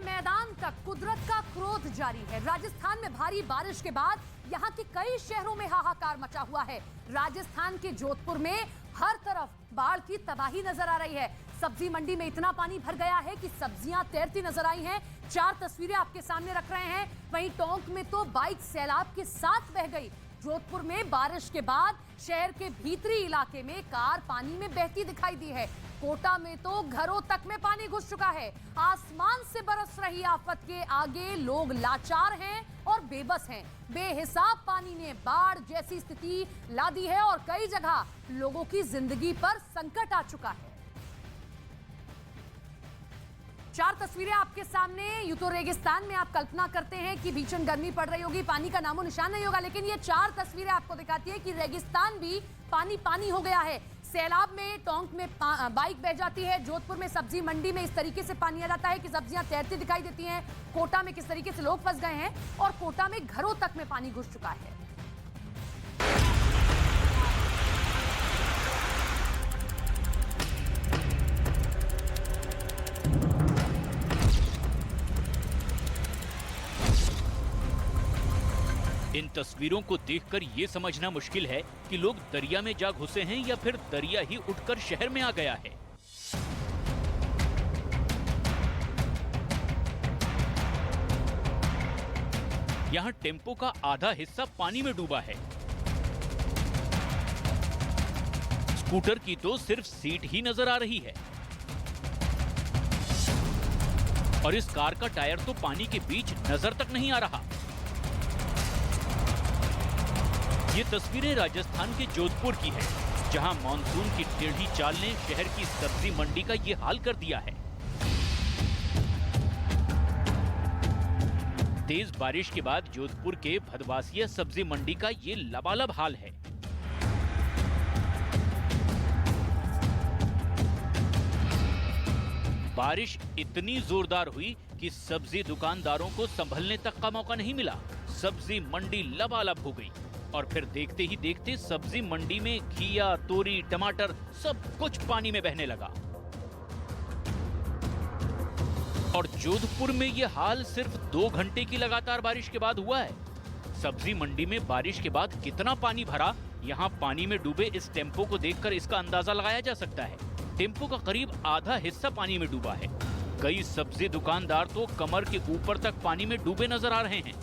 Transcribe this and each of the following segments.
मैदान तक कुदरत का क्रोध जारी है। राजस्थान में भारी बारिश के बाद यहाँ के कई शहरों में हाहाकार मचा हुआ है। राजस्थान के जोधपुर में हर तरफ बाढ़ की तबाही नजर आ रही है। सब्जी मंडी में इतना पानी भर गया है कि सब्जियां तैरती नजर आई हैं। 4 तस्वीरें आपके सामने रख रहे हैं। वहीं टोंक में तो बाइक सैलाब के साथ बह गई। जोधपुर में बारिश के बाद शहर के भीतरी इलाके में कार पानी में बहती दिखाई दी है। कोटा में तो घरों तक में पानी घुस चुका है। आसमान से बरस रही आफत के आगे लोग लाचार हैं और बेबस हैं। बेहिसाब पानी ने बाढ़ जैसी स्थिति ला दी है और कई जगह लोगों की जिंदगी पर संकट आ चुका है। 4 तस्वीरें आपके सामने। यूं तो रेगिस्तान में आप कल्पना करते हैं कि भीषण गर्मी पड़ रही होगी, पानी का नामो निशान नहीं होगा, लेकिन ये 4 तस्वीरें आपको दिखाती है कि रेगिस्तान भी पानी पानी हो गया है। सैलाब में टोंक में बाइक बह जाती है। जोधपुर में सब्जी मंडी में इस तरीके से पानी आ जाता है कि सब्जियां तैरती दिखाई देती हैं। कोटा में किस तरीके से लोग फंस गए हैं और कोटा में घरों तक में पानी घुस चुका है। इन तस्वीरों को देखकर ये समझना मुश्किल है कि लोग दरिया में जा घुसे हैं या फिर दरिया ही उठकर शहर में आ गया है। यहाँ टेम्पो का आधा हिस्सा पानी में डूबा है। स्कूटर की तो सिर्फ सीट ही नजर आ रही है और इस कार का टायर तो पानी के बीच नजर तक नहीं आ रहा। ये तस्वीरें राजस्थान के जोधपुर की है, जहां मानसून की टेढ़ी चाल ने शहर की सब्जी मंडी का ये हाल कर दिया है। तेज बारिश के बाद जोधपुर के भदवासिया सब्जी मंडी का ये लबालब हाल है। बारिश इतनी जोरदार हुई कि सब्जी दुकानदारों को संभलने तक का मौका नहीं मिला। सब्जी मंडी लबालब हो गई और फिर देखते ही देखते सब्जी मंडी में घिया, तोरी, टमाटर सब कुछ पानी में बहने लगा। और जोधपुर में यह हाल सिर्फ 2 घंटे की लगातार बारिश के बाद हुआ है। सब्जी मंडी में बारिश के बाद कितना पानी भरा, यहाँ पानी में डूबे इस टेम्पो को देखकर इसका अंदाजा लगाया जा सकता है। टेम्पो का करीब आधा हिस्सा पानी में डूबा है। कई सब्जी दुकानदार तो कमर के ऊपर तक पानी में डूबे नजर आ रहे हैं।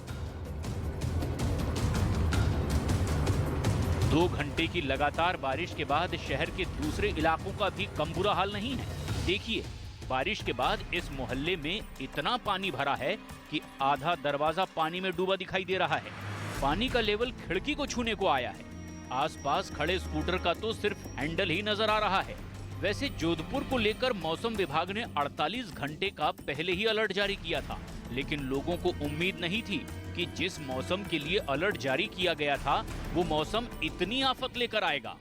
2 घंटे की लगातार बारिश के बाद शहर के दूसरे इलाकों का भी कम बुरा हाल नहीं है। देखिए, बारिश के बाद इस मोहल्ले में इतना पानी भरा है कि आधा दरवाजा पानी में डूबा दिखाई दे रहा है। पानी का लेवल खिड़की को छूने को आया है। आसपास खड़े स्कूटर का तो सिर्फ हैंडल ही नजर आ रहा है। वैसे जोधपुर को लेकर मौसम विभाग ने 48 घंटे का पहले ही अलर्ट जारी किया था, लेकिन लोगों को उम्मीद नहीं थी कि जिस मौसम के लिए अलर्ट जारी किया गया था वो मौसम इतनी आफत लेकर आएगा।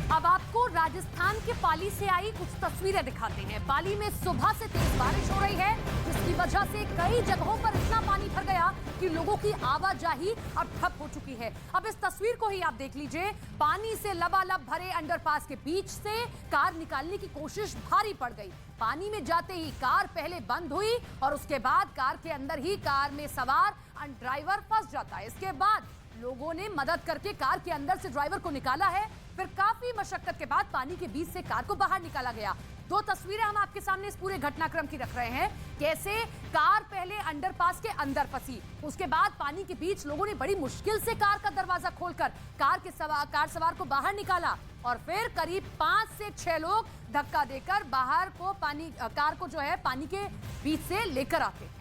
अब आपको राजस्थान के पाली से आई कुछ तस्वीरें दिखाते हैं। पाली में सुबह से तेज बारिश हो रही है, जिसकी वजह से कई जगहों पर इतना पानी भर गया कि लोगों की आवाजाही अब ठप हो चुकी है। अब इस तस्वीर को ही आप देख लीजिए। पानी से लबालब भरे अंडरपास के बीच से कार निकालने की कोशिश भारी पड़ गई। पानी में जाते ही कार पहले बंद हुई और उसके बाद कार के अंदर ही कार में सवार ड्राइवर फंस जाता है। इसके बाद लोगों ने मदद करके कार के अंदर से ड्राइवर को निकाला है। फिर काफी मशक्कत के बाद पानी के बीच से कार को बाहर निकाला गया। 2 तस्वीरें हम आपके सामने इस पूरे घटनाक्रम की रख रहे हैं। कैसे कार पहले अंडरपास के अंदर फंसी, उसके बाद पानी के बीच लोगों ने बड़ी मुश्किल से कार का दरवाजा खोलकर कार सवार को बाहर निकाला और फिर करीब 5 से 6 लोग धक्का देकर बाहर को कार को जो है पानी के बीच से लेकर आते हैं।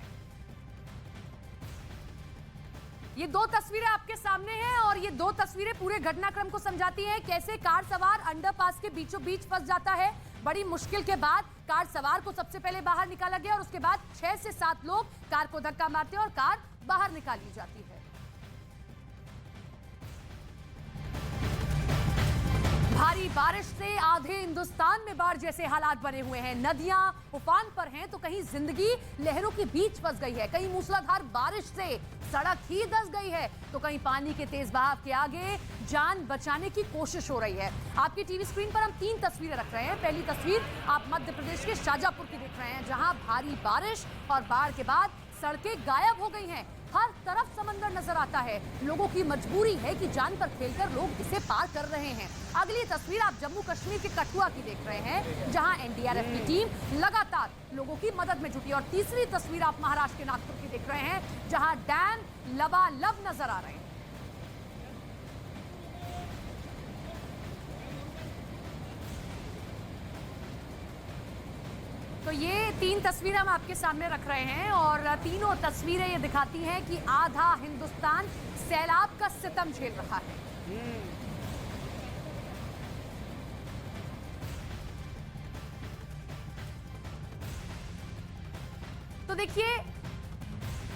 ये 2 तस्वीरें आपके सामने हैं और ये 2 तस्वीरें पूरे घटनाक्रम को समझाती हैं। कैसे कार सवार अंडरपास के बीचों बीच फंस जाता है। बड़ी मुश्किल के बाद कार सवार को सबसे पहले बाहर निकाला गया और उसके बाद 6 से 7 लोग कार को धक्का मारते हैं और कार बाहर निकाली जाती है। भारी बारिश से आधे हिंदुस्तान में बाढ़ जैसे हालात बने हुए हैं। नदियां उफान पर हैं तो कहीं जिंदगी लहरों के बीच फंस गई है, कहीं मूसलाधार बारिश से सड़क ही धंस गई है तो कहीं पानी के तेज बहाव के आगे जान बचाने की कोशिश हो रही है। आपकी टीवी स्क्रीन पर हम 3 तस्वीरें रख रहे हैं। पहली तस्वीर आप मध्य प्रदेश के शाजापुर की देख रहे हैं, जहां भारी बारिश और बाढ़ के बाद सड़कें गायब हो गई हैं। हर तरफ समंदर नजर आता है। लोगों की मजबूरी है कि जान पर खेलकर लोग इसे पार कर रहे हैं। अगली तस्वीर आप जम्मू कश्मीर के कठुआ की देख रहे हैं, जहां एनडीआरएफ की टीम लगातार लोगों की मदद में जुटी है। और तीसरी तस्वीर आप महाराष्ट्र के नागपुर की देख रहे हैं, जहां डैम लबालब नजर आ रहे हैं। तो ये 3 तस्वीरें हम आपके सामने रख रहे हैं और तीनों तस्वीरें ये दिखाती हैं कि आधा हिंदुस्तान सैलाब का सितम झेल रहा है। तो देखिए,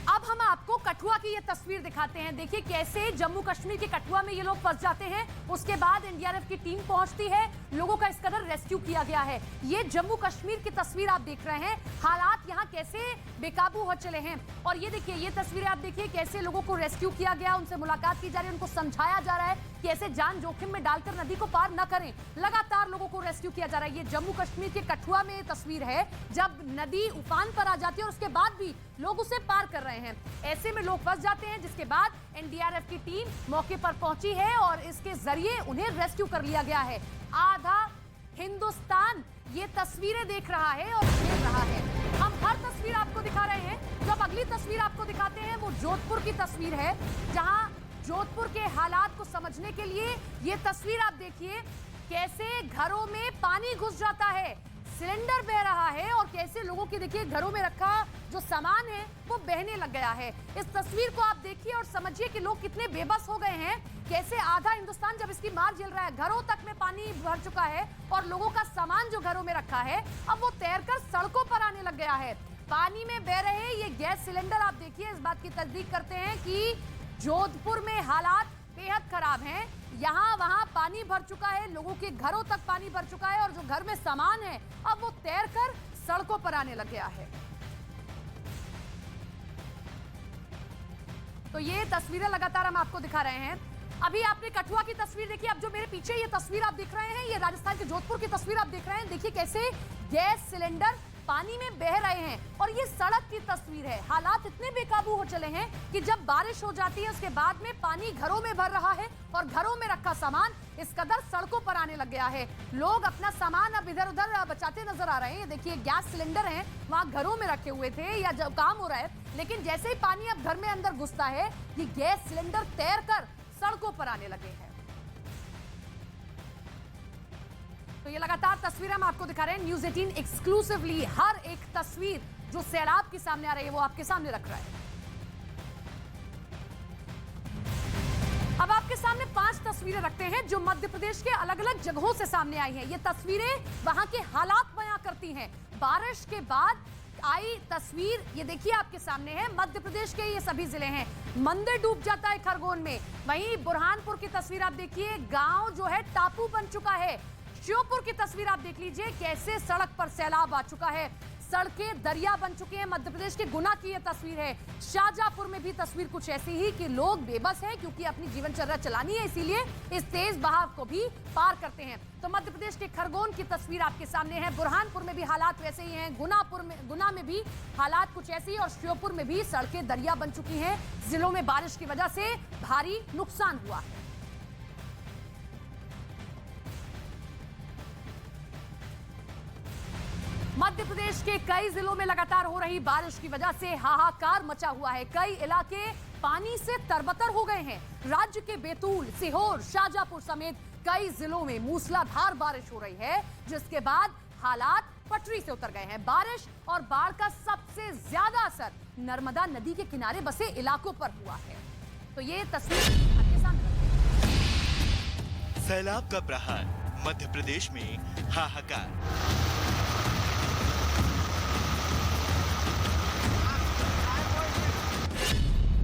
अब हम आपको कठुआ की ये तस्वीर दिखाते हैं। देखिए कैसे जम्मू कश्मीर के कठुआ में ये लोग फंस जाते हैं, उसके बाद एनडीआरएफ की टीम पहुंचती है, लोगों का इस कदर रेस्क्यू किया गया है। ये जम्मू कश्मीर की तस्वीर आप देख रहे हैं, हालात यहाँ कैसे बेकाबू हो चले हैं। और ये देखिए, ये तस्वीरें आप देखिए कैसे लोगों को रेस्क्यू किया गया, उनसे मुलाकात की जा रही है, उनको समझाया जा रहा है कि ऐसे जान जोखिम में डालकर नदी को पार न करें। लगातार लोगों को रेस्क्यू किया जा रहा है। ये जम्मू कश्मीर के कठुआ में ये तस्वीर है, जब नदी उफान पर आ जाती है और उसके बाद भी लोग उसे पार कर रहे हैं। ऐसे में लोग फंस जाते हैं, जिसके बाद एनडीआरएफ की टीम मौके पर पहुंची है और इसके जरिए उन्हें रेस्क्यू कर लिया गया है। आधा हिंदुस्तान ये तस्वीरें देख रहा है और खेल रहा है। हम हर तस्वीर आपको दिखा रहे हैं। जो अब अगली तस्वीर आपको दिखाते हैं वो जोधपुर की तस्वीर है, जहां जोधपुर के हालात को समझने के लिए ये तस्वीर आप देखिए कैसे घरों में पानी घुस जाता है, सिलेंडर बह रहा है और कैसे लोगों के देखिए घरों में रखा जो सामान है वो बहने लग गया है। इस तस्वीर को आप देखिए और समझिए कि लोग कितने बेबस हो गए हैं। कैसे आधा हिंदुस्तान जब इसकी मार झेल रहा है, घरों तक में पानी भर चुका है और लोगों का सामान जो घरों में रखा है अब वो तैरकर सड़कों पर आने लग गया है। पानी में बह रहे ये गैस सिलेंडर आप देखिए, इस बात की तस्दीक करते हैं कि जोधपुर में हालात बेहद खराब हैं। यहाँ वहाँ पानी भर चुका है, लोगों के घरों तक पानी भर चुका है और जो घर में सामान है अब वो तैरकर सड़कों पर आने लग गया है। तो ये तस्वीरें लगातार हम आपको दिखा रहे हैं। अभी आपने कठुआ की तस्वीर देखी, अब जो मेरे पीछे ये तस्वीर आप देख रहे हैं, ये राजस्थान के जोधपुर की तस्वीर आप देख रहे हैं। देखिए कैसे गैस सिलेंडर पानी में बह रहे हैं और ये सड़क की तस्वीर है। हालात इतने बेकाबू हो चले हैं कि जब बारिश हो जाती है उसके बाद में पानी घरों में भर रहा है और घरों में रखा सामान इस कदर सड़कों पर आने लग गया है। लोग अपना सामान अब इधर उधर बचाते नजर आ रहे हैं। ये देखिए गैस सिलेंडर हैं, वहां घरों में रखे हुए थे या जब काम हो रहा है, लेकिन जैसे ही पानी अब घर में अंदर घुसता है ये गैस सिलेंडर तैरकर सड़कों पर आने लगे हैं। तो ये लगातार तस्वीरें हम आपको दिखा रहे हैं। न्यूज़ 18 एक्सक्लूसिवली हर एक तस्वीर जो सैलाब के सामने आ रही है वो आपके सामने रख रहा है। अब आपके सामने 5 तस्वीरें रखते हैं जो मध्य प्रदेश के अलग अलग जगहों से सामने आई हैं। ये तस्वीरें वहां के हालात बयां करती हैं। बारिश के बाद आई तस्वीर ये देखिए आपके सामने है। मध्य प्रदेश के ये सभी जिले हैं। मंदिर डूब जाता है खरगोन में। वहीं बुरहानपुर की तस्वीर आप देखिए, गांव जो है टापू बन चुका है। श्योपुर की तस्वीर आप देख लीजिए कैसे सड़क पर सैलाब आ चुका है, सड़कें दरिया बन चुके हैं। मध्य प्रदेश के गुना की यह तस्वीर है। शाजापुर में भी तस्वीर कुछ ऐसी ही कि लोग बेबस हैं क्योंकि अपनी जीवनचर्या चलानी है, इसीलिए इस तेज बहाव को भी पार करते हैं। तो मध्य प्रदेश के खरगोन की तस्वीर आपके सामने है। बुरहानपुर में भी हालात वैसे ही हैं। गुना में भी हालात कुछ ऐसे ही और श्योपुर में भी सड़कें दरिया बन चुकी हैं। जिलों में बारिश की वजह से भारी नुकसान हुआ है। मध्य प्रदेश के कई जिलों में लगातार हो रही बारिश की वजह से हाहाकार मचा हुआ है। कई इलाके पानी से तरबतर हो गए हैं। राज्य के बैतूल, सीहोर, शाजापुर समेत कई जिलों में मूसलाधार बारिश हो रही है, जिसके बाद हालात पटरी से उतर गए हैं। बारिश और बाढ़ का सबसे ज्यादा असर नर्मदा नदी के किनारे बसे इलाकों पर हुआ है। तो ये तस्वीर आपके सामने। सैलाब का प्रहार, मध्य प्रदेश में हाहाकार।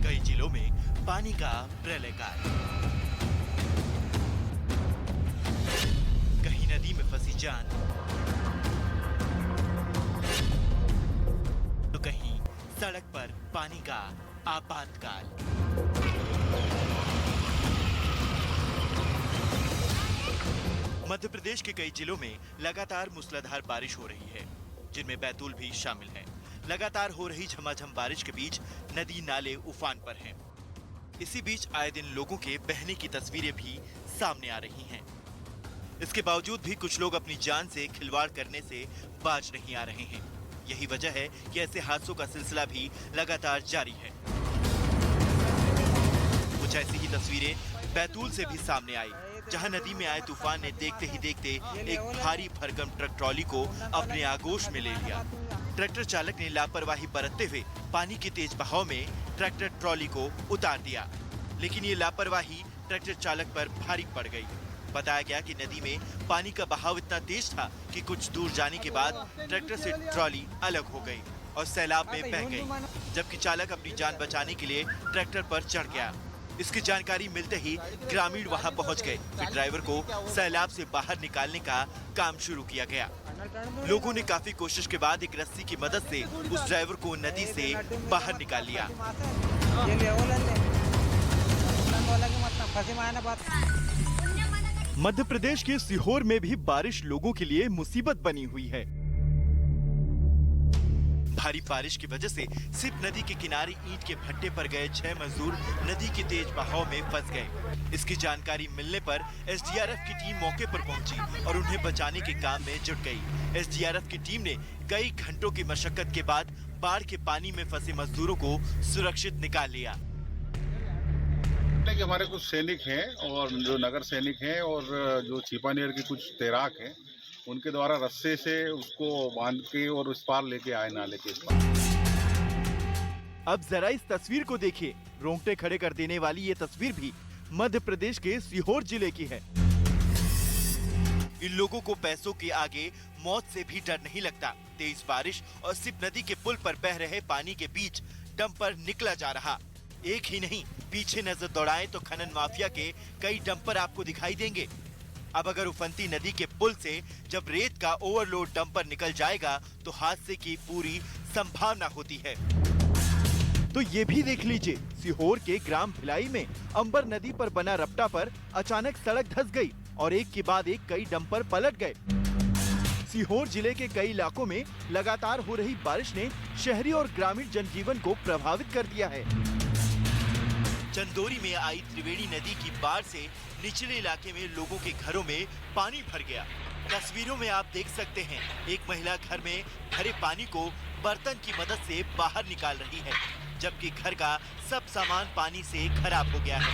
कई जिलों में पानी का प्रलयकाल। सड़क पर पानी का आपातकाल। मध्य प्रदेश के कई जिलों में लगातार मूसलाधार बारिश हो रही है, जिनमें बैतूल भी शामिल है। लगातार हो रही झमाझम बारिश के बीच नदी नाले उफान पर हैं। इसी बीच आए दिन लोगों के बहने की तस्वीरें भी सामने आ रही हैं। इसके बावजूद भी कुछ लोग अपनी जान से खिलवाड़ करने से बाज नहीं आ रहे हैं। यही वजह है कि ऐसे हादसों का सिलसिला भी लगातार जारी है। कुछ ऐसी ही तस्वीरें बैतूल से भी सामने आई, जहां नदी में आए तूफान ने देखते ही देखते एक भारी भरकम ट्रक ट्रॉली को अपने आगोश में ले लिया। ट्रैक्टर चालक ने लापरवाही बरतते हुए पानी के तेज बहाव में ट्रैक्टर ट्रॉली को उतार दिया, लेकिन ये लापरवाही ट्रैक्टर चालक पर भारी पड़ गई। बताया गया कि नदी में पानी का बहाव इतना तेज था कि कुछ दूर जाने के बाद ट्रैक्टर से ट्रॉली अलग हो गई और सैलाब में बह गई, जबकि चालक अपनी जान बचाने के लिए ट्रैक्टर पर चढ़ गया। इसकी जानकारी मिलते ही ग्रामीण वहां पहुंच गए। फिर ड्राइवर को सैलाब से बाहर निकालने का काम शुरू किया गया। लोगों ने काफी कोशिश के बाद एक रस्सी की मदद से उस ड्राइवर को नदी से बाहर निकाल लिया। मध्य प्रदेश के सीहोर में भी बारिश लोगों के लिए मुसीबत बनी हुई है। भारी बारिश की वजह से सिप नदी के किनारे ईंट के भट्टे पर गए 6 मजदूर नदी के तेज बहाव में फंस गए। इसकी जानकारी मिलने पर एसडीआरएफ की टीम मौके पर पहुंची और उन्हें बचाने के काम में जुट गई। एसडीआरएफ की टीम ने कई घंटों की मशक्कत के बाद बाढ़ के पानी में फंसे मजदूरों को सुरक्षित निकाल लिया। कि हमारे कुछ सैनिक हैं और जो नगर सैनिक हैं और जो छिपानेर की कुछ तैराक हैं, उनके द्वारा रस्से से उसको बांध के और उस पार लेके आए नाले के इस पार। अब जरा इस तस्वीर को देखिए। रोंगटे खड़े कर देने वाली ये तस्वीर भी मध्य प्रदेश के सीहोर जिले की है। इन लोगों को पैसों के आगे मौत से भी डर नहीं लगता। तेज बारिश और सिप नदी के पुल पर बह रहे पानी के बीच डंपर निकला जा रहा। एक ही नहीं, पीछे नजर दौड़ाएं तो खनन माफिया के कई डंपर आपको दिखाई देंगे। अब अगर उफनती नदी के पुल से जब रेत का ओवरलोड डंपर निकल जाएगा तो हादसे की पूरी संभावना होती है। तो ये भी देख लीजिए, सीहोर के ग्राम भिलाई में अंबर नदी पर बना रपटा पर अचानक सड़क धंस गई और एक के बाद एक कई डंपर पलट गए। सीहोर जिले के कई इलाकों में लगातार हो रही बारिश ने शहरी और ग्रामीण जनजीवन को प्रभावित कर दिया है। चंदोरी में आई त्रिवेणी नदी की बाढ़ से निचले इलाके में लोगों के घरों में पानी भर गया। तस्वीरों में आप देख सकते हैं, एक महिला घर में भरे पानी को बर्तन की मदद से बाहर निकाल रही है, जबकि घर का सब सामान पानी से खराब हो गया है।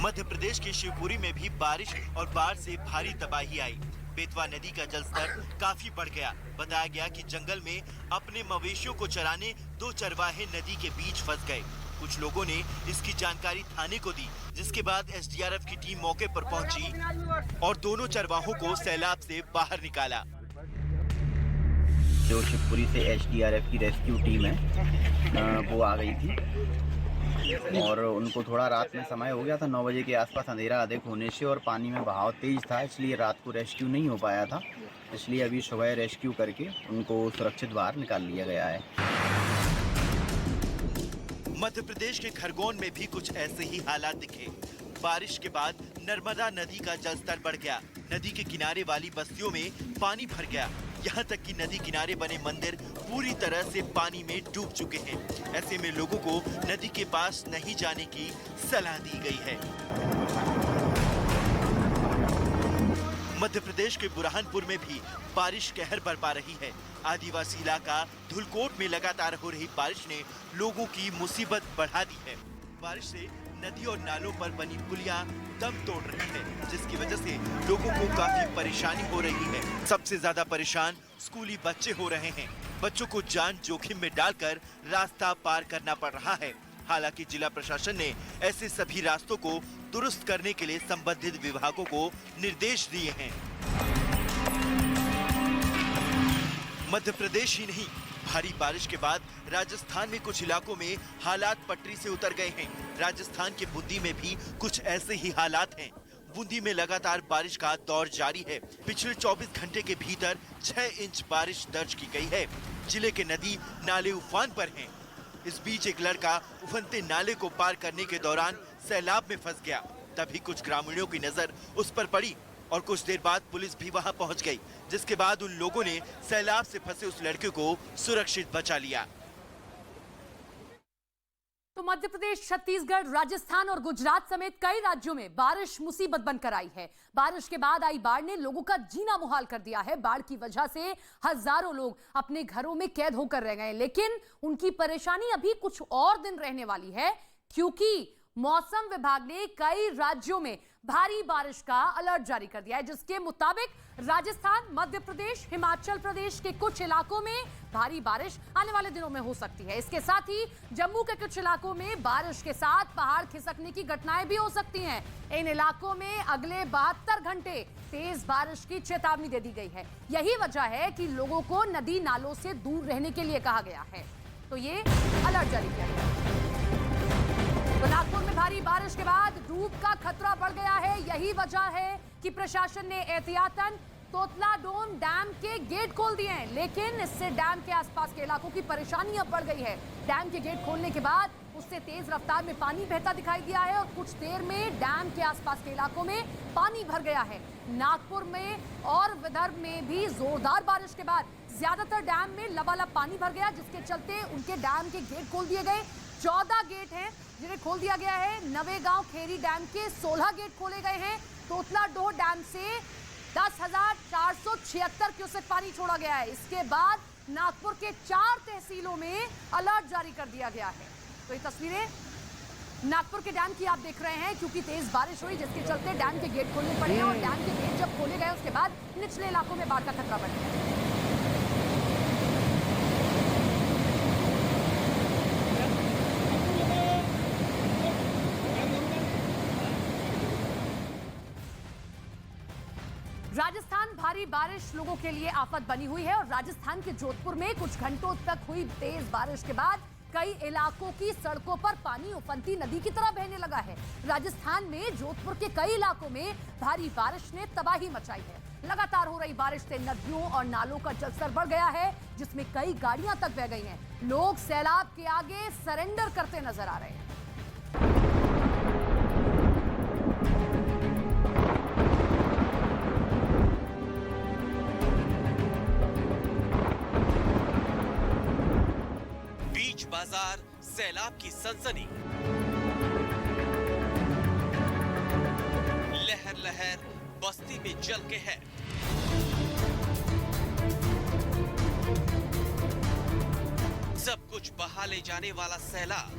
मध्य प्रदेश के शिवपुरी में भी बारिश और बाढ़ से भारी तबाही आई। बेतवा नदी का जलस्तर काफी बढ़ गया। बताया गया कि जंगल में अपने मवेशियों को चराने 2 चरवाहे नदी के बीच फंस गए। कुछ लोगों ने इसकी जानकारी थाने को दी, जिसके बाद एसडीआरएफ की टीम मौके पर पहुंची और दोनों चरवाहों को सैलाब से बाहर निकाला। जो शिवपुरी से एसडीआरएफ की रेस्क्यू टीम है वो आ गई थी और उनको थोड़ा रात में समय हो गया था, 9 बजे के आसपास अंधेरा अधिक होने से और पानी में बहाव तेज था, इसलिए रात को रेस्क्यू नहीं हो पाया था। इसलिए अभी सुबह रेस्क्यू करके उनको सुरक्षित बाहर निकाल लिया गया है। मध्य प्रदेश के खरगोन में भी कुछ ऐसे ही हालात दिखे। बारिश के बाद नर्मदा नदी का जलस्तर बढ़ गया। नदी के किनारे वाली बस्तियों में पानी भर गया। यहाँ तक कि नदी किनारे बने मंदिर पूरी तरह से पानी में डूब चुके हैं। ऐसे में लोगों को नदी के पास नहीं जाने की सलाह दी गई है। मध्य प्रदेश के बुरहानपुर में भी बारिश कहर बरपा रही है। आदिवासी इलाका धुलकोट में लगातार हो रही बारिश ने लोगों की मुसीबत बढ़ा दी है। बारिश से नदी और नालों पर बनी पुलियां दम तोड़ रही है, जिसकी वजह से लोगों को काफी परेशानी हो रही है। सबसे ज्यादा परेशान स्कूली बच्चे हो रहे हैं। बच्चों को जान जोखिम में डालकर रास्ता पार करना पड़ रहा है। हालांकि जिला प्रशासन ने ऐसे सभी रास्तों को दुरुस्त करने के लिए संबंधित विभागों को निर्देश दिए हैं। मध्य प्रदेश ही नहीं, भारी बारिश के बाद राजस्थान में कुछ इलाकों में हालात पटरी से उतर गए हैं। राजस्थान के बूंदी में भी कुछ ऐसे ही हालात हैं। बूंदी में लगातार बारिश का दौर जारी है। पिछले 24 घंटे के भीतर 6 इंच बारिश दर्ज की गई है। जिले के नदी नाले उफान पर हैं। इस बीच एक लड़का उफनते नाले को पार करने के दौरान सैलाब में फंस गया। तभी कुछ ग्रामीणों की नजर उस पर पड़ी और कुछ देर बाद पुलिस भी वहां पहुंच गई, जिसके बाद उन लोगों ने सैलाब से फंसे उस लड़के को सुरक्षित बचा लिया। तो मध्य प्रदेश, छत्तीसगढ़, राजस्थान और गुजरात समेत कई राज्यों में बारिश मुसीबत बनकर आई है। बारिश के बाद आई बाढ़ ने लोगों का जीना मुहाल कर दिया है। बाढ़ की वजह से हजारों लोग अपने घरों में कैद होकर रह गए, लेकिन उनकी परेशानी अभी कुछ और दिन रहने वाली है, क्योंकि मौसम विभाग ने कई राज्यों में भारी बारिश का अलर्ट जारी कर दिया है, जिसके मुताबिक राजस्थान, मध्य प्रदेश, हिमाचल प्रदेश के कुछ इलाकों में भारी बारिश आने वाले दिनों में हो सकती है। इसके साथ ही जम्मू के कुछ इलाकों में बारिश के साथ पहाड़ खिसकने की घटनाएं भी हो सकती हैं। इन इलाकों में अगले 72 घंटे तेज बारिश की चेतावनी दे दी गई है। यही वजह है कि लोगों को नदी नालों से दूर रहने के लिए कहा गया है। तो ये अलर्ट जारी किया गया है। तो नागपुर में भारी बारिश के बाद डूब का खतरा बढ़ गया है। यही वजह है कि प्रशासन ने एहतियातन तोतला डोम डैम के गेट खोल दिए हैं, लेकिन इससे डैम के आसपास के इलाकों की परेशानी अब बढ़ गई है। डैम के गेट खोलने के बाद उससे तेज रफ्तार में पानी बहता दिखाई दिया है और कुछ देर में डैम के आसपास के इलाकों में पानी भर गया है। नागपुर में और विदर्भ में भी जोरदार बारिश के बाद ज्यादातर डैम में लबालब पानी भर गया, जिसके चलते उनके डैम के गेट खोल दिए गए। 14 गेट हैं जिन्हें खोल दिया गया है। नवेगांव खेरी डैम के 16 गेट खोले गए हैं। तोतला डोह डैम से 10,476 क्यूसेक पानी छोड़ा गया है। इसके बाद नागपुर के 4 तहसीलों में अलर्ट जारी कर दिया गया है। तो ये तस्वीरें नागपुर के डैम की आप देख रहे हैं, क्योंकि तेज बारिश हुई जिसके चलते डैम के गेट खोलने पड़े हैं और डैम के गेट जब खोले गए उसके बाद निचले इलाकों में बाढ़ का खतरा बढ़ गया। राजस्थान भारी बारिश लोगों के लिए आफत बनी हुई है और राजस्थान के जोधपुर में कुछ घंटों तक हुई तेज बारिश के बाद कई इलाकों की सड़कों पर पानी उफनती नदी की तरह बहने लगा है। राजस्थान में जोधपुर के कई इलाकों में भारी बारिश ने तबाही मचाई है। लगातार हो रही बारिश से नदियों और नालों का जलस्तर बढ़ गया है, जिसमें कई गाड़ियां तक बह गई हैं। लोग सैलाब के आगे सरेंडर करते नजर आ रहे हैं। बाजार सैलाब की सनसनी, लहर लहर बस्ती में जल के है। सब कुछ बहा ले जाने वाला सैलाब।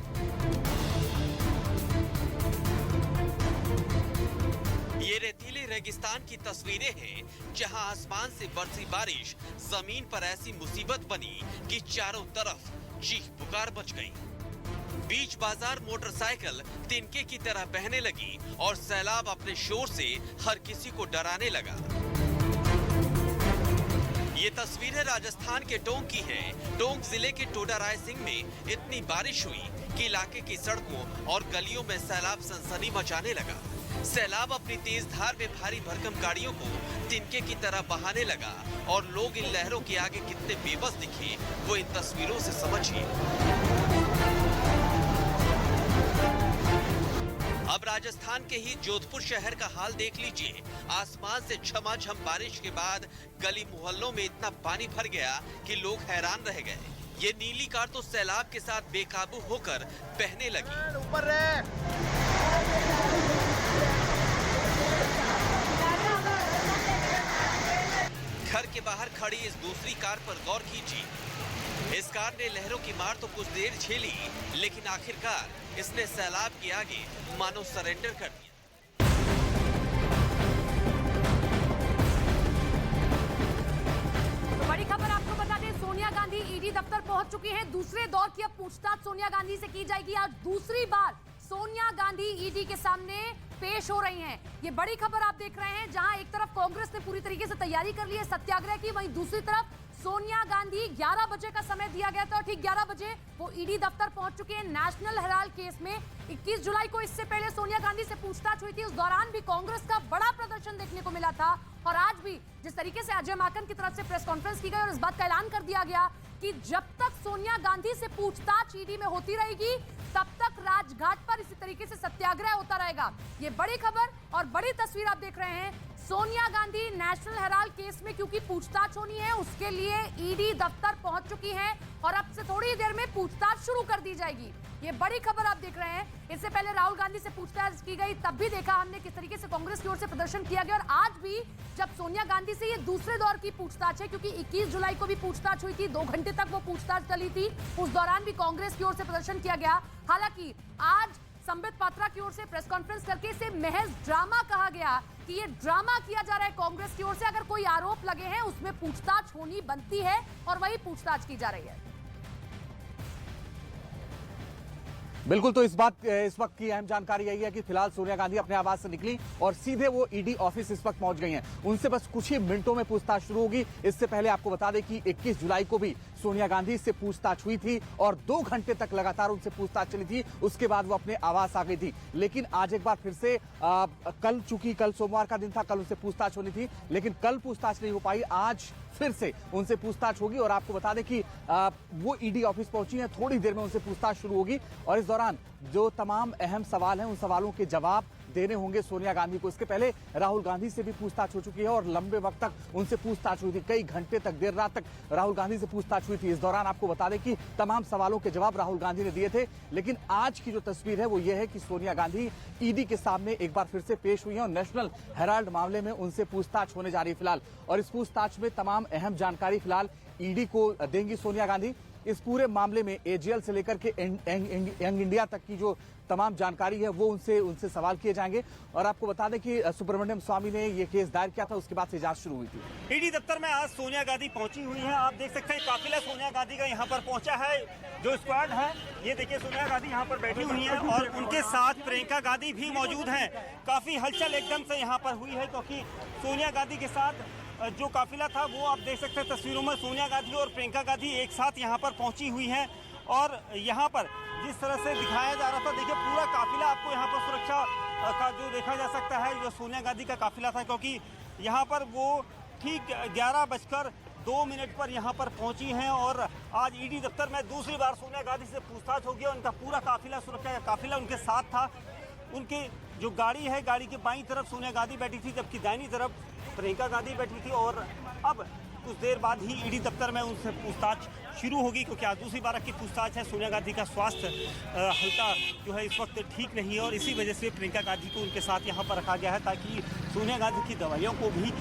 ये रेतीले रेगिस्तान की तस्वीरें हैं, जहां आसमान से बरसी बारिश जमीन पर ऐसी मुसीबत बनी कि चारों तरफ चीख पुकार बच गई। बीच बाजार मोटरसाइकिल तिनके की तरह बहने लगी और सैलाब अपने शोर से हर किसी को डराने लगा। ये तस्वीरें राजस्थान के टोंक की है। टोंक जिले के टोडा राय सिंह में इतनी बारिश हुई कि इलाके की सड़कों और गलियों में सैलाब सनसनी मचाने लगा। सैलाब अपनी तेज धार में भारी भरकम गाड़ियों को तिनके की तरह बहाने लगा और लोग इन लहरों के आगे कितने बेबस दिखे वो इन तस्वीरों से समझिए। अब राजस्थान के ही जोधपुर शहर का हाल देख लीजिए। आसमान से झमाझम बारिश के बाद गली मोहल्लों में इतना पानी भर गया कि लोग हैरान रह गए। ये नीली कार तो सैलाब के साथ बेकाबू होकर बहने लगी। ऊपर घर के बाहर खड़ी इस दूसरी कार पर गौर कीजिए। इस कार ने लहरों की मार तो कुछ देर झेली, लेकिन आखिरकार इसने सैलाब के आगे मानो सरेंडर कर दिया। तो बड़ी खबर आपको बता दें, सोनिया गांधी ईडी दफ्तर पहुंच चुकी हैं। दूसरे दौर की अब पूछताछ सोनिया गांधी से की जाएगी। आज दूसरी बार सोनिया गांधी ईडी के सामने पेश हो रही हैं। ये बड़ी खबर आप देख रहे हैं, जहां एक तरफ कांग्रेस ने पूरी तरीके से तैयारी कर ली है सत्याग्रह की, वहीं दूसरी तरफ सोनिया गांधी 11 बजे का समय दिया गया था और ठीक 11 बजे वो ईडी दफ्तर पहुंच चुके हैं। नेशनल हेराल्ड केस में 21 जुलाई को इससे पहले सोनिया गांधी से पूछताछ हुई थी। उस दौरान भी कांग्रेस का बड़ा प्रदर्शन देखने को मिला था और आज भी जिस तरीके से अजय माकन की तरफ से प्रेस कॉन्फ्रेंस की गई और इस बात का ऐलान कर दिया गया कि जब तक सोनिया गांधी से पूछताछ ईडी में होती रहेगी तब तक राजघाट पर इसी तरीके से सत्याग्रह होता रहेगा। ये बड़ी खबर और बड़ी तस्वीर आप देख रहे हैं। Sonia Gandhi national Herald case में क्योंकि पूछताछ होनी है उसके लिए ईडी दफ्तर पहुंच चुकी हैं और अब से थोड़ी देर में पूछताछ शुरू कर दी जाएगी। ये बड़ी खबर आप देख रहे हैं। इससे पहले राहुल गांधी से पूछताछ की गई, तब भी देखा हमने किस तरीके से कांग्रेस की ओर से प्रदर्शन किया गया और आज भी जब सोनिया गांधी से ये दूसरे दौर की पूछताछ है क्योंकि 21 जुलाई को भी पूछताछ हुई थी, 2 घंटे तक वो पूछताछ चली थी, उस दौरान भी कांग्रेस की ओर से प्रदर्शन किया गया। हालांकि आज संबित पात्रा की ओर से प्रेस कॉन्फ्रेंस करके इसे महज ड्रामा कहा गया कि ये ड्रामा किया जा रहा है कांग्रेस की ओर से। अगर कोई आरोप लगे हैं उसमें पूछताछ होनी बनती है और वही पूछताछ की जा रही है। बिल्कुल, तो इस वक्त की अहम जानकारी यही है कि फिलहाल सोनिया गांधी अपने आवास से निकली और सीधे वो ईडी ऑफिस इस वक्त पहुंच गई हैं। उनसे बस कुछ ही मिनटों में पूछताछ शुरू होगी। इससे पहले आपको बता दें कि 21 जुलाई को भी सोनिया गांधी से पूछताछ हुई थी और 2 घंटे तक लगातार उनसे पूछताछ चली थी। उसके बाद वो अपने आवास आ गई थी। लेकिन आज एक बार फिर से चूंकि कल सोमवार का दिन था, कल उनसे पूछताछ होनी थी, लेकिन कल पूछताछ नहीं हो पाई। आज फिर से उनसे पूछताछ होगी और आपको बता दें कि वो ईडी ऑफिस पहुंची हैं, थोड़ी देर में उनसे पूछताछ शुरू होगी और इस दौरान जो तमाम अहम सवाल हैं उन सवालों के जवाब देने होंगे सोनिया गांधी को। इसके पहले राहुल गांधी से भी पूछताछ हो चुकी है और लंबे वक्त तक उनसे पूछताछ हुई थी। कई घंटे तक, देर रात तक राहुल गांधी से पूछताछ हुई थी। इस दौरान आपको बता दें कि तमाम सवालों के जवाब राहुल गांधी ने दिए थे। लेकिन आज की जो तस्वीर है वो ये है कि सोनिया गांधी ईडी के सामने एक बार फिर से पेश हुई है और नेशनल हेराल्ड मामले में उनसे पूछताछ होने जा रही है फिलहाल। और इस पूछताछ में तमाम अहम जानकारी फिलहाल ईडी को देंगी सोनिया गांधी। इस पूरे मामले में एजीएल से लेकर के यंग इंडिया तक की जो तमाम जानकारी है वो उनसे सवाल किए जाएंगे। और आपको बता दें कि सुब्रमण्यम स्वामी ने ये केस दायर किया था, उसके बाद से जांच शुरू हुई थी। ईडी दफ्तर में आज सोनिया गांधी पहुंची हुई हैं। आप देख सकते हैं काफिला सोनिया गांधी का यहाँ पर पहुंचा है। जो स्क्वाड है ये देखिए, सोनिया गांधी यहाँ पर बैठी हुई हैं और उनके साथ प्रियंका गांधी भी मौजूद हैं। काफी हलचल एकदम से यहाँ पर हुई है क्योंकि सोनिया गांधी के साथ जो काफिला था वो आप देख सकते हैं तस्वीरों में, सोनिया गांधी और प्रियंका गांधी एक साथ यहाँ पर पहुंची हुई हैं। और यहाँ पर जिस तरह से दिखाया जा रहा था, देखिए पूरा काफिला आपको यहाँ पर सुरक्षा का जो देखा जा सकता है जो सोनिया गांधी का काफिला था, क्योंकि यहाँ पर वो ठीक 11:02 पर यहाँ पर पहुंची हैं और आज ईडी दफ्तर में दूसरी बार सोनिया गांधी से पूछताछ होगी। उनका पूरा काफिला, सुरक्षा का काफिला उनके साथ था। उनकी जो गाड़ी है, गाड़ी के बाईं तरफ सोनिया गांधी बैठी थी जबकि दाहिनी तरफ प्रियंका गांधी बैठी थी। और अब कुछ देर बाद ही ईडी दफ्तर में उनसे पूछताछ शुरू होगी क्योंकि आज दूसरी बार की पूछताछ है। सोनिया गांधी का स्वास्थ्य हल्का जो है इस वक्त ठीक नहीं है और इसी वजह से प्रियंका गांधी को उनके साथ यहाँ पर रखा गया है ताकि सोनिया गांधी की दवाइयों को भी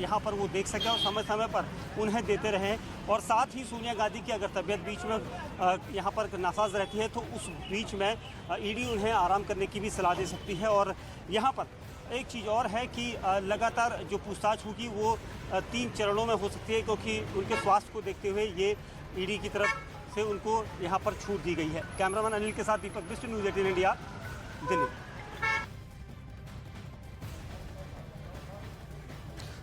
यहाँ पर वो देख सकें और समय समय पर उन्हें देते रहें। और साथ ही सोनिया गांधी की अगर तबीयत बीच में यहाँ पर नासाज रहती है तो उस बीच में ईडी उन्हें आराम करने की भी सलाह दे सकती है। और यहाँ पर एक चीज़ और है कि लगातार जो पूछताछ होगी वो 3 चरणों में हो सकती है क्योंकि उनके स्वास्थ्य को देखते हुए ये ईडी की तरफ से उनको यहाँ पर छूट दी गई है। कैमरामैन अनिल के साथ दीपक बिष्ट, न्यूज़ 18 इंडिया, दिल्ली।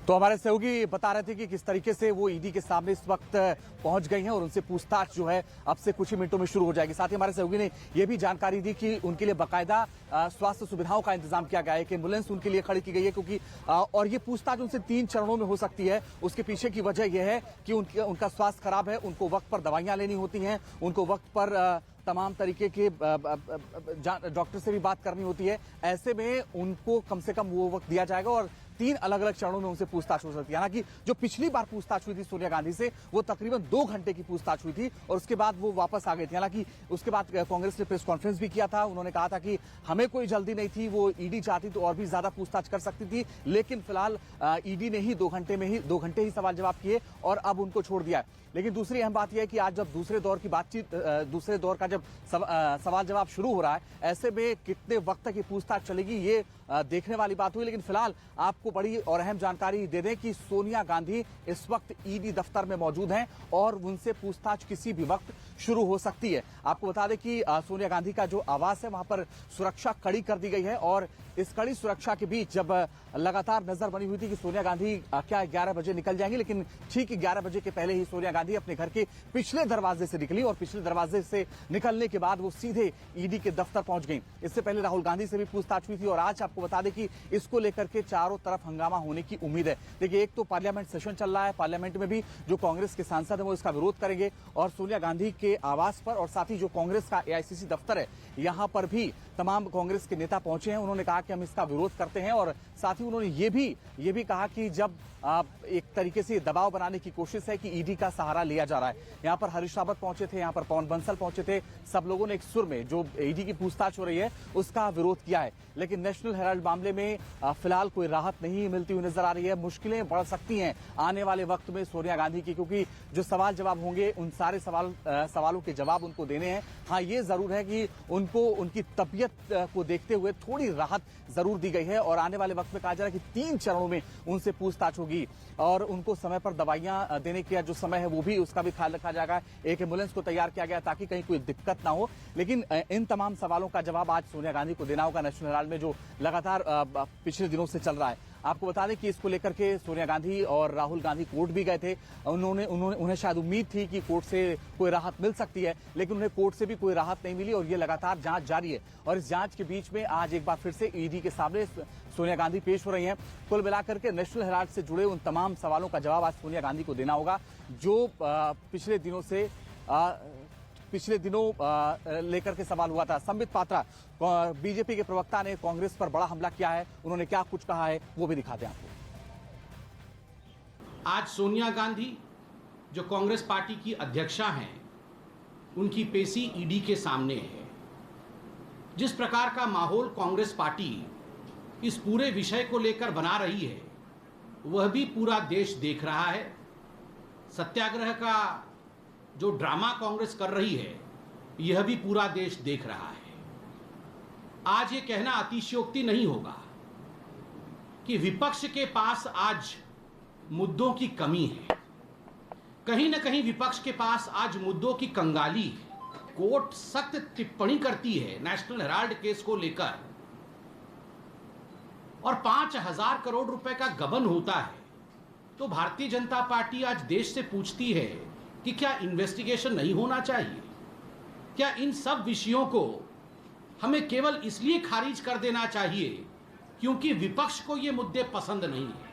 तो हमारे सहयोगी बता रहे थे कि किस तरीके से वो ईडी के सामने इस वक्त पहुंच गई हैं और उनसे पूछताछ जो है अब से कुछ ही मिनटों में शुरू हो जाएगी। साथ ही हमारे सहयोगी ने यह भी जानकारी दी कि उनके लिए बाकायदा स्वास्थ्य सुविधाओं का इंतजाम किया गया है, कि एम्बुलेंस उनके लिए खड़ी की गई है क्योंकि और ये पूछताछ उनसे 3 चरणों में हो सकती है। उसके पीछे की वजह यह है कि उनका स्वास्थ्य खराब है, उनको वक्त पर दवाइयां लेनी होती हैं, उनको वक्त पर तमाम तरीके के डॉक्टर से भी बात करनी होती है। ऐसे में उनको कम से कम वो वक्त दिया जाएगा और 3 अलग अलग चरणों में उनसे पूछताछ हो सकती है। हालांकि जो पिछली बार पूछताछ हुई थी सोनिया गांधी से वो तकरीबन 2 घंटे की पूछताछ हुई थी और उसके बाद वो वापस आ गई थी। हालांकि उसके बाद कांग्रेस ने प्रेस कॉन्फ्रेंस भी किया था। उन्होंने कहा था कि हमें कोई जल्दी नहीं थी, वो ईडी चाहती तो और भी ज्यादा पूछताछ कर सकती थी, लेकिन फिलहाल ईडी ने ही 2 घंटे ही सवाल जवाब किए और अब उनको छोड़ दिया है। लेकिन दूसरी अहम बात यह है कि आज जब दूसरे दौर का जब सवाल जवाब शुरू हो रहा है, ऐसे में कितने वक्त तक ये पूछताछ चलेगी ये देखने वाली बात हुई। लेकिन फिलहाल आप आपको बड़ी और अहम जानकारी दे दें कि सोनिया गांधी इस वक्त ईडी दफ्तर में मौजूद हैं और उनसे पूछताछ किसी भी वक्त शुरू हो सकती है। आपको बता दें कि सोनिया गांधी का जो आवास है वहां पर सुरक्षा कड़ी कर दी गई है और इस कड़ी सुरक्षा के बीच जब लगातार नजर बनी हुई थी कि सोनिया गांधी क्या 11 बजे निकल जाएंगी, लेकिन ठीक 11 बजे के पहले ही सोनिया गांधी अपने घर के पिछले दरवाजे से निकली और पिछले दरवाजे से निकलने के बाद वो सीधे ईडी के दफ्तर पहुंच गई। इससे पहले राहुल गांधी से भी पूछताछ हुई थी और आज आपको बता दें कि इसको लेकर के चारों तरफ हंगामा होने की उम्मीद है। देखिए, एक तो पार्लियामेंट सेशन चल रहा है, पार्लियामेंट में भी जो कांग्रेस के सांसद है वो इसका विरोध करेंगे और सोनिया गांधी के आवास पर और साथ ही जो कांग्रेस का एआईसीसी दफ्तर है यहां पर भी तमाम कांग्रेस के नेता पहुंचे हैं। उन्होंने कहा कि हम इसका विरोध करते हैं और साथ ही उन्होंने ये भी कहा कि जब एक तरीके से दबाव बनाने की कोशिश है कि ईडी का सहारा लिया जा रहा है। यहां पर हरीश रावत पहुंचे थे, यहां पर पवन बंसल पहुंचे थे, सब लोगों ने एक सुर में जो ईडी की पूछताछ हो रही है उसका विरोध किया है। लेकिन नेशनल हेराल्ड मामले में फिलहाल कोई राहत नहीं मिलती हुई नजर आ रही है। मुश्किलें बढ़ सकती हैं आने वाले वक्त में सोनिया गांधी की, क्योंकि जो सवाल जवाब होंगे उन सारे सवालों के जवाब उनको देने हैं। हाँ, ये जरूर है कि उनको उनकी तबीयत को देखते हुए थोड़ी राहत जरूर दी गई है और आने वाले वक्त में कहा जा रहा है कि 3 चरणों में उनसे पूछताछ होगी और उनको समय पर दवाइयां देने का जो समय है वो भी उसका भी ख्याल रखा जाएगा। एक एम्बुलेंस को तैयार किया गया ताकि कहीं कोई दिक्कत ना हो। लेकिन इन तमाम सवालों का जवाब आज सोनिया गांधी को देना होगा नेशनल हेराल्ड में, जो लगातार पिछले दिनों से चल रहा है। आपको बता दें कि इसको लेकर के सोनिया गांधी और राहुल गांधी कोर्ट भी गए थे। उन्हें शायद उम्मीद थी कि कोर्ट से कोई राहत मिल सकती है, लेकिन उन्हें कोर्ट से भी कोई राहत नहीं मिली और ये लगातार जांच जारी है। और इस जांच के बीच में आज एक बार फिर से ईडी के सामने सोनिया गांधी पेश हो रही हैं। कुल मिलाकर के नेशनल हेराल्ड से जुड़े उन तमाम सवालों का जवाब आज सोनिया गांधी को देना होगा जो पिछले दिनों लेकर के सवाल हुआ था। संबित पात्रा, बीजेपी के प्रवक्ता ने कांग्रेस पर बड़ा हमला किया है, उन्होंने क्या कुछ कहा है वो भी दिखाते हैं आपको। आज सोनिया गांधी जो कांग्रेस पार्टी की अध्यक्षा हैं, उनकी पेशी ईडी के सामने है। जिस प्रकार का माहौल कांग्रेस पार्टी इस पूरे विषय को लेकर बना रही है वह भी पूरा देश देख रहा है। सत्याग्रह का जो ड्रामा कांग्रेस कर रही है यह भी पूरा देश देख रहा है। आज ये कहना अतिशयोक्ति नहीं होगा कि विपक्ष के पास आज मुद्दों की कमी है। कहीं न कहीं विपक्ष के पास आज मुद्दों की कंगाली है। कोर्ट सख्त टिप्पणी करती है नेशनल हेराल्ड केस को लेकर और 5,000 करोड़ रुपए का गबन होता है, तो भारतीय जनता पार्टी आज देश से पूछती है कि क्या इन्वेस्टिगेशन नहीं होना चाहिए? क्या इन सब विषयों को हमें केवल इसलिए खारिज कर देना चाहिए क्योंकि विपक्ष को ये मुद्दे पसंद नहीं है?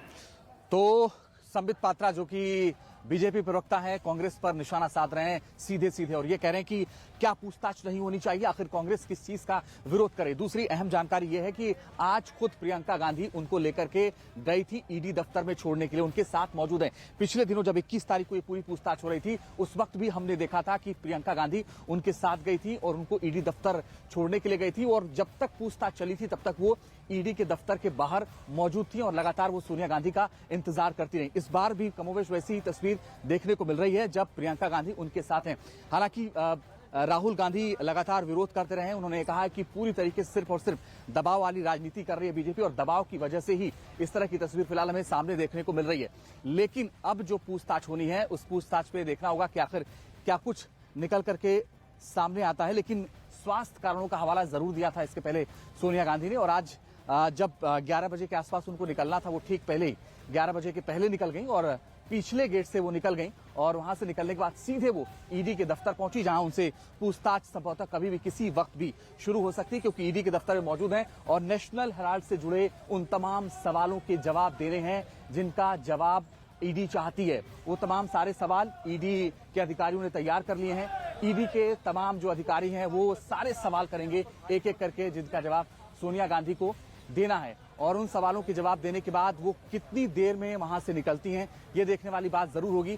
तो संबित पात्रा जो कि बीजेपी प्रवक्ता है, कांग्रेस पर निशाना साध रहे हैं सीधे सीधे और ये कह रहे हैं कि क्या पूछताछ नहीं होनी चाहिए, आखिर कांग्रेस किस चीज का विरोध करे। दूसरी अहम जानकारी यह है कि आज खुद प्रियंका गांधी उनको लेकर के गई थी ईडी दफ्तर में छोड़ने के लिए, उनके साथ मौजूद है। पिछले दिनों जब 21 तारीख को ये पूरी पूछताछ हो रही थी उस वक्त भी हमने देखा था कि प्रियंका गांधी उनके साथ गई थी और उनको ईडी दफ्तर छोड़ने के लिए गई थी और जब तक पूछताछ चली थी तब तक वो ईडी के दफ्तर के बाहर मौजूद थी और लगातार वो सोनिया गांधी का इंतजार करती रही। इस बार भी कमोवेश वैसी ही तस्वीर देखने को मिल रही है जब प्रियंका गांधी उनके साथ हैं। हालांकि राहुल गांधी लगातार विरोध करते रहे। उन्होंने कहा कि पूरी तरीके से सिर्फ और सिर्फ दबाव वाली राजनीति कर रही है बीजेपी और दबाव की वजह से ही इस तरह की तस्वीर फिलहाल हमें सामने देखने को मिल रही है। लेकिन अब जो पूछताछ होनी है उस पूछताछ पे देखना होगा कि आखिर क्या कुछ निकल करके सामने आता है। लेकिन स्वास्थ्य कारणों का हवाला जरूर दिया था इसके पहले सोनिया गांधी ने और आज जब 11 बजे के आसपास उनको निकलना था वो ठीक पहले ही 11 बजे के पहले निकल गई और पिछले गेट से वो निकल गई और वहां से निकलने के बाद सीधे वो ईडी के दफ्तर पहुंची जहां उनसे पूछताछ संभवतः कभी भी किसी वक्त भी शुरू हो सकती है क्योंकि ईडी के दफ्तर में मौजूद हैं और नेशनल हेराल्ड से जुड़े उन तमाम सवालों के जवाब दे रहे हैं जिनका जवाब ईडी चाहती है। वो तमाम सारे सवाल ईडी के अधिकारियों ने तैयार कर लिए हैं। ईडी के तमाम जो अधिकारी हैं वो सारे सवाल करेंगे एक एक करके जिनका जवाब सोनिया गांधी को देना है और उन सवालों के जवाब देने के बाद वो कितनी देर में वहां से निकलती हैं ये देखने वाली बात जरूर होगी।